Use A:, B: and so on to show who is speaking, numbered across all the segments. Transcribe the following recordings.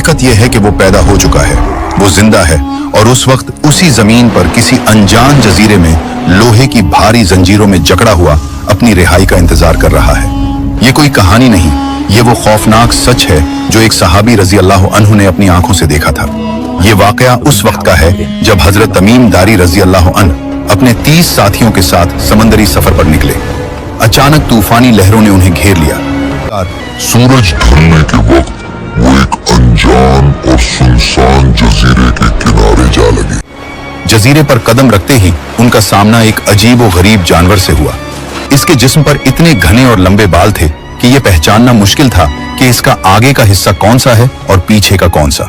A: हकीकत यह है कि वो पैदा हो चुका है, वो जिंदा है और उस वक्त उसी जमीन पर किसी अनजान जजीरे में लोहे की भारी जंजीरों में जकड़ा हुआ अपनी रिहाई का इंतजार कर रहा है। ये कोई कहानी नहीं, ये वो खौफनाक सच है जो एक सहाबी रजी अल्लाह अन्हु ने अपनी आंखों से देखा था। ये वाकया उस वक्त का है जब हजरत तमीम दारी रजी अल्लाह अन्हु अपने 30 साथियों के साथ समंदरी सफर पर निकले। अचानक तूफानी लहरों ने उन्हें घेर लिया।
B: सूरज ढलने के वक्त वो एक अनजान और सुनसान जजीरे के किनारे जा लगे।
A: जजीरे पर कदम रखते ही उनका सामना एक अजीब व गरीब जानवर से हुआ। इसके जिस्म पर इतने घने और लंबे बाल थे कि यह पहचानना मुश्किल था कि इसका आगे का हिस्सा कौन सा है और पीछे का कौन सा।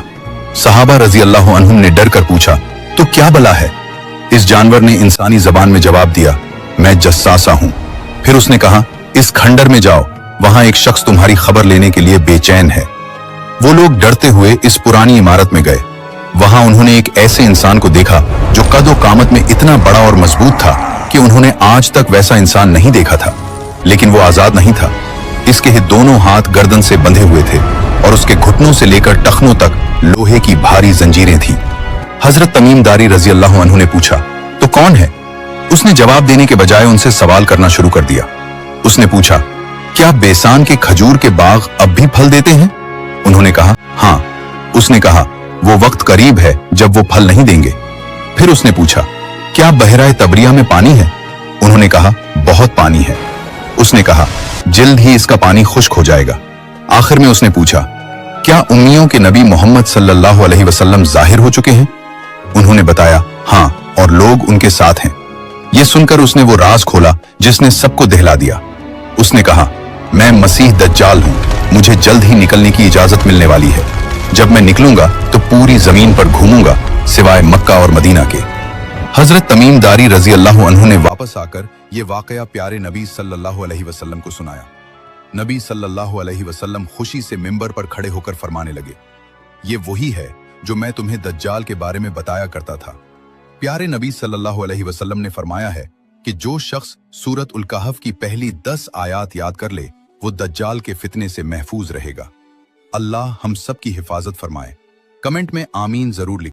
A: सहाबा रजी अल्लाह अन्हुम ने डर कर पूछा, तो क्या बला है? इस जानवर ने इंसानी जबान में जवाब दिया, मैं जस्सासा हूं। फिर उसने कहा, इस खंडर में जाओ, वहां एक शख्स तुम्हारी खबर लेने के लिए बेचैन है। वो लोग डरते हुए इस पुरानी इमारत में गए। वहां उन्होंने एक ऐसे इंसान को देखा जो कद और कामत में इतना बड़ा और मजबूत था कि उन्होंने आज तक वैसा इंसान नहीं देखा था। लेकिन वो आजाद नहीं था। इसके दोनों हाथ गर्दन से बंधे हुए थे और उसके घुटनों से लेकर टखनों तक लोहे की भारी जंजीरें थीं। हजरत तमीम दारी रजी अल्लाह अन्हु ने पूछा, तो कौन है? उसने जवाब देने के बजाय उनसे सवाल करना शुरू कर दिया। उसने पूछा, क्या बेसान के खजूर के बाग अब भी फल देते हैं? उन्होंने कहा, हाँ। उसने कहा, वो वक्त करीब है जब वो फल नहीं देंगे। फिर उसने पूछा, क्या बहराए तबरिया में पानी है? उन्होंने कहा, बहुत पानी है। उसने कहा, जल्द ही इसका पानी खुश्क हो जाएगा। आखिर में उसने पूछा, क्या उम्मियों के नबी मोहम्मद सल्लल्लाहु अलैहि वसल्लम जाहिर हो चुके हैं? उन्होंने बताया, हाँ, और लोग उनके साथ हैं। यह सुनकर उसने वो राज खोला जिसने सबको दहला दिया। उसने कहा, मैं मसीह दज्जाल हूं, मुझे जल्द ही निकलने की इजाजत मिलने वाली है। जब मैं निकलूंगा तो पूरी जमीन पर घूमूंगा सिवाय मक्का और मदीना के। हजरत तमीम दारी रजी अल्लाह अन्हु ने वापस आकर ये वाकया प्यारे नबी सल्लल्लाहु अलैहि वसल्लम को सुनाया। नबी सल्लल्लाहु अलैहि वसल्लम खुशी से मिंबर पर खड़े होकर फरमाने लगे, ये वही है जो मैं तुम्हें दज्जाल के बारे में बताया करता था। प्यारे नबी सल्लल्लाहु अलैहि वसल्लम ने फरमाया है कि जो शख्स सूरत उल कहफ की पहली 10 आयात याद कर ले, वो दज्जाल के फितने से महफूज रहेगा। अल्लाह हम सब की हिफाजत फरमाए। कमेंट में आमीन जरूर लिखें।